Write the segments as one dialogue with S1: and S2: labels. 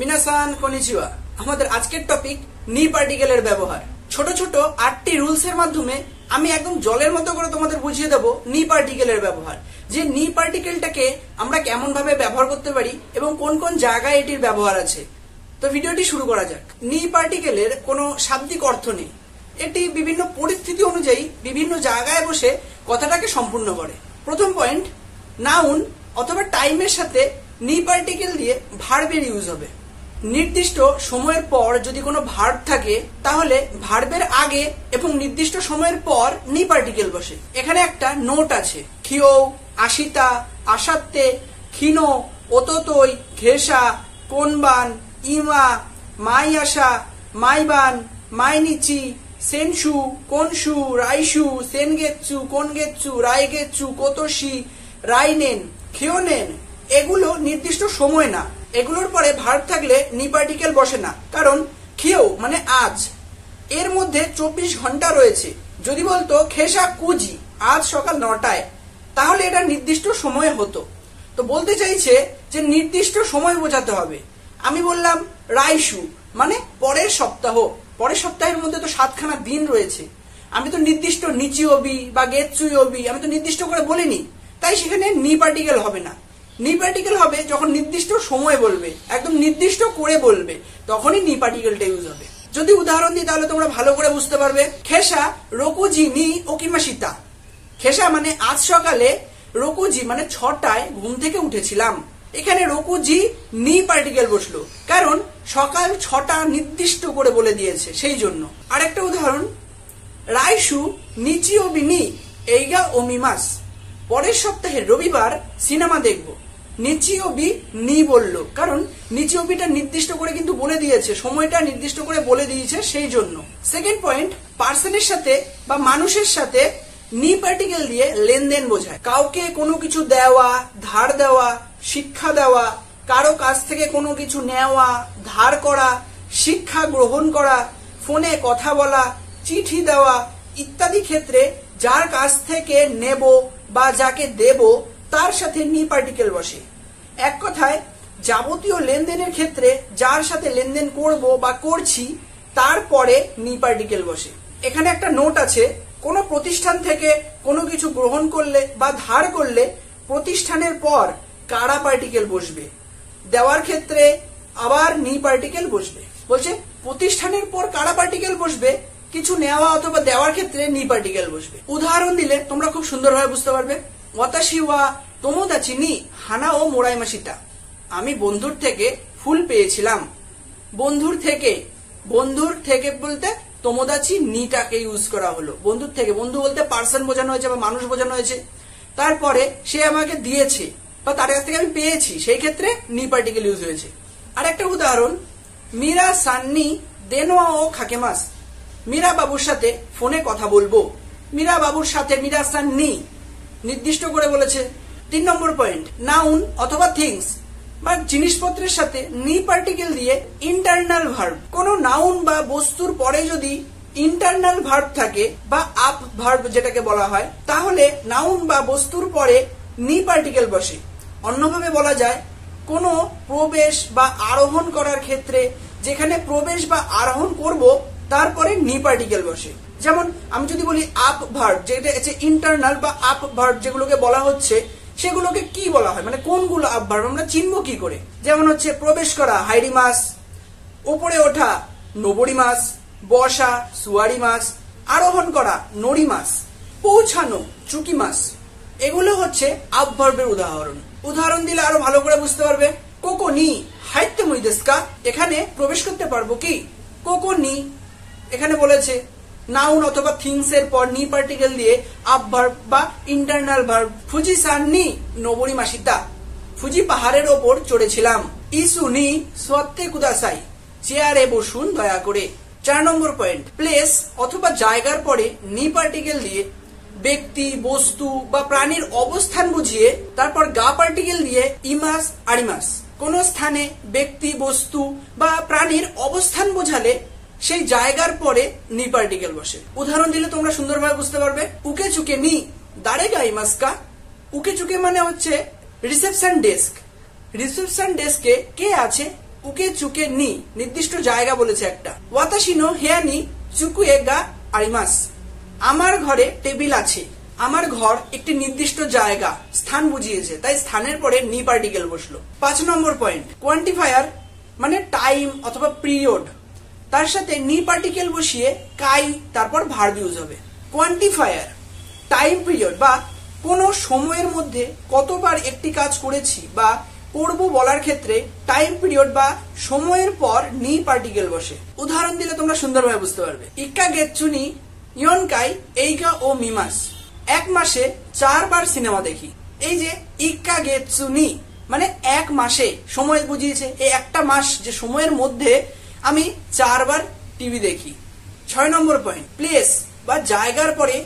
S1: মিনাসান কনিচিওয়া। আমাদের আজকের টপিক নি পার্টিকেলের ব্যবহার। ছোট ছোট 8টি রুলস এর মাধ্যমে আমি একদম জলের মতো করে তোমাদের বুঝিয়ে দেব নি পার্টিকেলের ব্যবহার, যে নি পার্টিকেলটাকে আমরা কেমন ভাবে ব্যবহার করতে পারি এবং কোন কোন জায়গায় এটির ব্যবহার আছে। তো ভিডিওটি শুরু করা যাক। নি পার্টিকেলের কোনো শাব্দিক অর্থ নেই, এটি বিভিন্ন পরিস্থিতি অনুযায়ী বিভিন্ন জায়গায় বসে কথাটাকে সম্পূর্ণ করে। প্রথম পয়েন্ট, নাউন অথবা টাইমের সাথে নি পার্টিকেল দিয়ে ভার্বের ইউজ হবে। নির্দিষ্ট সময়ের পর যদি কোনো ভার্ব থাকে তাহলে ভার্বের আগে এবং নির্দিষ্ট সময়ের পর নি পার্টিকেল বসে। এখানে একটা নোট আছে, খিও, আশিতা, আসাত্তে, খিনো, ওততই, ঘেসা, কোনবান, ইমা, মাই আশা, মাইবান, মাইনিচি, সেনসু, কোনসু, রাইসু, সেনগেৎসু, কোনগেৎসু, রাইগেৎসু, কোতোশি, রাইনেন, খিওনেন। এগুলো নির্দিষ্ট সময় না, এগুলোর পরে ভার্ব থাকলে নি পার্টিকেল বসে না, কারণ খিও মানে আজ, এর মধ্যে 24 ঘন্টা রয়েছে। যদি বলতো খেসা কুজি, আজ সকাল 9টায়, তাহলে এটা নির্দিষ্ট সময়ে হতো। তো বলতে চাইছে যে নির্দিষ্ট সময় বোঝাতে হবে। আমি বললাম রাইসু মানে পরের সপ্তাহ, পরের সপ্তাহের মধ্যে তো 7খানা দিন রয়েছে। আমি তো নির্দিষ্ট নিচি অবি বা গেৎসুই অবি আমি তো নির্দিষ্ট করে বলিনি, তাই সেখানে নি পার্টিকেল হবে না। নি পার্টিকেল হবে যখন নির্দিষ্ট সময় বলবে, একদম নির্দিষ্ট করে বলবে, তখনই নি পার্টিকেলটা ইউজ হবে। যদি উদাহরণ দিই তাহলে তোমরা ভালো করে বুঝতে পারবে। খেসা রকুজি নি ওকিমাশিতা। খেসা মানে আজ সকালে, রকুজি মানে 6টায় ঘুম থেকে উঠেছিলাম। এখানে রকুজি নি পার্টিকেল বসলো, কারণ সকাল 6টা নির্দিষ্ট করে বলে দিয়েছে, সেই জন্য। আরেকটা উদাহরণ, রাইসু নিচিও বিনি এইগা ওমিমাস। পরের সপ্তাহের রবিবার সিনেমা দেখব। নিচিওবি নি বললো, কারণ নিচিওবিটা নির্দিষ্ট করে কিন্তু বলে দিয়েছে, সময়টা নির্দিষ্ট করে বলে দিয়েছে, সেই জন্য। সেকেন্ড পয়েন্ট, পার্সনের সাথে বা মানুষের সাথে নি পার্টিকেল দিয়ে লেনদেন বোঝায়। কাউকে কোনো কিছু দেওয়া, ধার দেওয়া, শিক্ষা দেওয়া, কারো কাছ থেকে কোনো কিছু নেওয়া, ধার করা, শিক্ষা গ্রহণ করা, ফোনে কথা বলা, চিঠি দেওয়া ইত্যাদি ক্ষেত্রে যার কাছ থেকে নেব বা যাকে দেব তার সাথে নি পার্টিকেল বসে। এক কথায় যাবতীয় লেনদেনের ক্ষেত্রে যার সাথে লেনদেন করব বা করছি তারপরে নি পার্টিকেল বসে। এখানে একটা নোট আছে, কোনো প্রতিষ্ঠান থেকে কোনো কিছু গ্রহণ করলে বা ধার করলে প্রতিষ্ঠানের পর কারা পার্টিকেল বসবে, দেওয়ার ক্ষেত্রে আবার নি পার্টিকেল বসবে। বলছে প্রতিষ্ঠানের পর কারা পার্টিকেল বসবে, কিছু নেওয়া অথবা দেওয়ার ক্ষেত্রে নি পার্টিকেল বসবে। উদাহরণ দিলে তোমরা খুব সুন্দরভাবে বুঝতে পারবে। ওয়াতাশি ওয়া তোমোদাচি নি হানা ও মোরাইমাশিতা। আমি বন্ধুর থেকে ফুল পেয়েছিলাম। বন্ধুর থেকে, বন্ধুর থেকে বলতে তোমোদাচি নিটাকে ইউজ করা হলো। বন্ধুর থেকে, বন্ধু বলতে পার্সন বোঝানো হয়েছে বা মানুষ বোঝানো হয়েছে। তারপরে সে আমাকে দিয়েছে বা তার কাছ থেকে আমি পেয়েছি, সেই ক্ষেত্রে নি পার্টিকেল ইউজ হয়েছে। আর একটা উদাহরণ, মীরা সান্নি দেনোয়া ও খাকেমাস। মীরা বাবুর সাথে ফোনে কথা বলবো। মীরা বাবুর সাথে মীরা সান্নি নির্দিষ্ট করে বলেছে। 3 নম্বর পয়েন্ট, নাউন অথবা থিংস বা জিনিসপত্রের সাথে নি পার্টিকেল দিয়ে ইন্টারনাল ভার্ব। কোন নাউন বা বস্তুর পরে যদি ইন্টারনাল ভার্ব থাকে বা আপ ভার্ব যেটাকে বলা হয়, তাহলে নাউন বা বস্তুর পরে নি পার্টিকেল বসে। অন্যভাবে বলা যায়, কোনো প্রবেশ বা আরোহণ করার ক্ষেত্রে যেখানে প্রবেশ বা আরোহণ করব তারপরে নি পার্টিকেল বসে। যেমন আমি যদি বলি আপ ভার্ব, যেটা হচ্ছে ইন্টারনাল বা আপ ভার্ব যেগুলোকে বলা হচ্ছে, সেগুলোকে কি বলা হয়, মানে কোনগুলো আপ ভার্ব আমরা চিনবো কি করে। যেমন হচ্ছে প্রবেশ করা হাইরিমাস, উপরে ওঠা নোবরিমাস, বসা সুয়ারিমাস, আরোহণ করা নরিমাস, পৌঁছানো চুকিমাস। এগুলো হচ্ছে আপ ভার্বের উদাহরণ। উদাহরণ দিলে আরো ভালো করে বুঝতে পারবে। কোকো নি হাইতে মুইদেস্কা। এখানে প্রবেশ করতে পারবো কি? কোকো নি এখানে বলেছে নাউন অথবা থিংস এর পর নি পার্টিকেল দিয়ে আপ ভার্ব বা ইন্টারনাল ভার্ব। ফুজি সান নি নোবরিমাশিতা। ফুজি পাহাড়ের ওপর চড়েছিলাম। ইসু নি সোয়াত্তে কুদাসাই। চেয়ারে বসুন দয়া করে। 4 নম্বর পয়েন্ট, প্লেস অথবা জায়গার পরে নি পার্টিকেল দিয়ে ব্যক্তি, বস্তু বা প্রাণীর অবস্থান বুঝিয়ে তারপর গা পার্টিকেল দিয়ে ইমাস আরিমাস। কোন স্থানে ব্যক্তি, বস্তু বা প্রাণীর অবস্থান বোঝালে সেই জায়গার পরে নি পার্টিকেল বসে। উদাহরণ দিলে তোমরা সুন্দরভাবে বুঝতে পারবে। উকে চুকে নি দাঁড়েগা ইমাসকা। উকে চুকে মানে হচ্ছে রিসেপশন ডেস্ক। রিসেপশন ডেস্কে কে আছে উকে চুকে নি নির্দিষ্ট জায়গা বলেছে একটা। ওয়াতাশি নো হেয়া নি চুকুয়ে গা আরিমাস, আমার ঘরে টেবিল আছে। আমার ঘর একটি নির্দিষ্ট জায়গা, স্থান বুঝিয়েছে, তাই স্থানের পরে নি পার্টিকেল বসলো। 5 নম্বর পয়েন্ট, কোয়ান্টিফায়ার মানে টাইম অথবা পিরিয়ড, তার সাথে নি পার্টিকেল বসিয়ে কাই তারপর ভার্ব ইউজ হবে। কোয়ান্টিফায়ার টাইম পিরিয়ড বা কোনো সময়ের মধ্যে কতবার একটি কাজ করেছি বা করব বলার ক্ষেত্রে টাইম পিরিয়ড বা সময়ের পর নি পার্টিকেল বসে। উদাহরণ দিলে তোমরা সুন্দরভাবে বুঝতে পারবে। ইক্কা গেচ্ছুনি ইয়নকাই এইগা ও মিমাস, এক মাসে 4 বার সিনেমা দেখি। এই যে ইক্কা গেচ্ছুনি মানে এক মাসে সময় বুঝিয়েছে, এই একটা মাস যে সময়ের মধ্যে আমি 4 বার টিভি দেখি। 6 নম্বর পয়েন্ট, প্লেস বা জায়গার পরে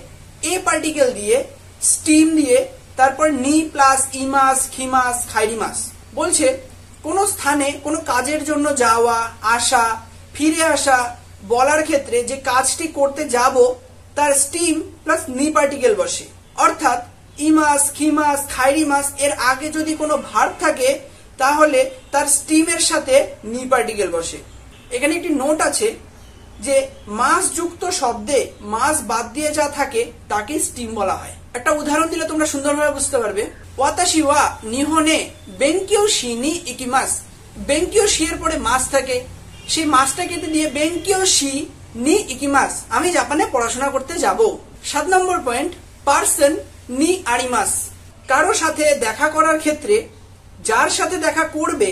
S1: এ পার্টিকেল দিয়ে স্টিম দিয়ে তারপর নি প্লাস ইমাস খিমাস খাইরিমাস বলছে কোন স্থানে কোনো কাজের জন্য যাওয়া আসা ফিরে আসা বলার ক্ষেত্রে যে কাজটি করতে যাব তার স্টিম প্লাস নি পার্টিকেল বসে। অর্থাৎ ইমাস খিমাস খাইরিমাস এর আগে যদি কোনো ভার্ব থাকে তাহলে তার স্টিমের সাথে নি পার্টিকেল বসে। এখানে একটি নোট আছে যে মাস যুক্ত শব্দে মাস বাদ দিয়ে যা থাকে তাকে স্টিম বলা হয়। একটা উদাহরণ দিলে তোমরা সুন্দরভাবে বুঝতে পারবে। ওয়াতাশি ওয়া নিহনে বেনকিউ শি নি ইকিমাস, বেনকিউ শি এর পরে মাস থাকে, সেই মাসটা কেটে দিয়ে বেনকিউ শি নি ইকিমাস, আমি জাপানে পড়াশোনা করতে যাব। 7 নম্বর পয়েন্ট, পার্সন নি আরিমাস, কারো সাথে দেখা করার ক্ষেত্রে যার সাথে দেখা করবে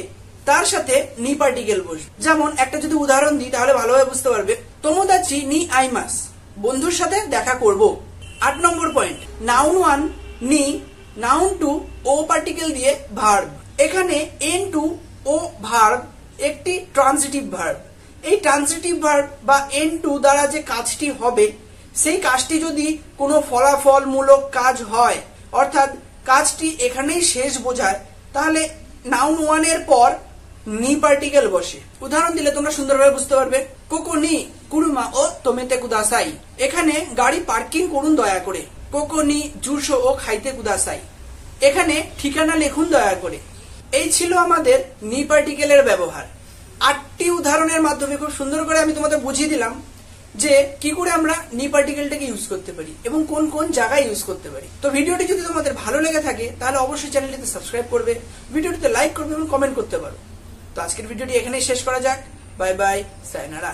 S1: তার সাথে নি পার্টিকেল বসবে। যেমন একটা যদি উদাহরণ দিই তাহলে ভালোভাবে বুঝতে পারবে। তোমোদাচি নি আইমাস, বন্ধুর সাথে দেখা করব। 8 নম্বর পয়েন্ট, নাউন ওয়ান নি নাউন টু ও পার্টিকেল দিয়ে ভার্ব। এখানে এন টু ও ভার্ব একটি ট্রান্সিটিভ ভার্ব। এই ট্রান্সিটিভ ভার্ব বা এন টু দ্বারা যে কাজটি হবে সেই কাজটি যদি কোনো ফলাফলমূলক কাজ হয় অর্থাৎ কাজটি এখানেই শেষ বোঝায় তাহলে নাউন ওয়ান এর পর নি পার্টিকেল বসে। উদাহরণ দিলে তোমরা সুন্দরভাবে বুঝতে পারবে। কোকো নি কুরুমা ও তোমেতে কুদাসাই, এখানে গাড়ি পার্কিং করুন দয়া করে। কোকো নি জুসো ও খাইতে কুদাসাই, এখানে ঠিকানা লিখুন দয়া করে। এই ছিল আমাদের নি পার্টিকেলের ব্যবহার। 8টি উদাহরণের মাধ্যমে খুব সুন্দর করে আমি তোমাদের বুঝিয়ে দিলাম যে কি করে আমরা নি পার্টিকেলটাকে ইউজ করতে পারি এবং কোন কোন জায়গায় ইউজ করতে পারি। তো ভিডিওটি যদি তোমাদের ভালো লেগে থাকে তাহলে অবশ্যই চ্যানেলটিতে সাবস্ক্রাইব করবে, ভিডিওটিতে লাইক করবে এবং কমেন্ট করতে পারো। তো আজকের ভিডিওটি এখানেই শেষ করা যাক। Bye bye, sayonara.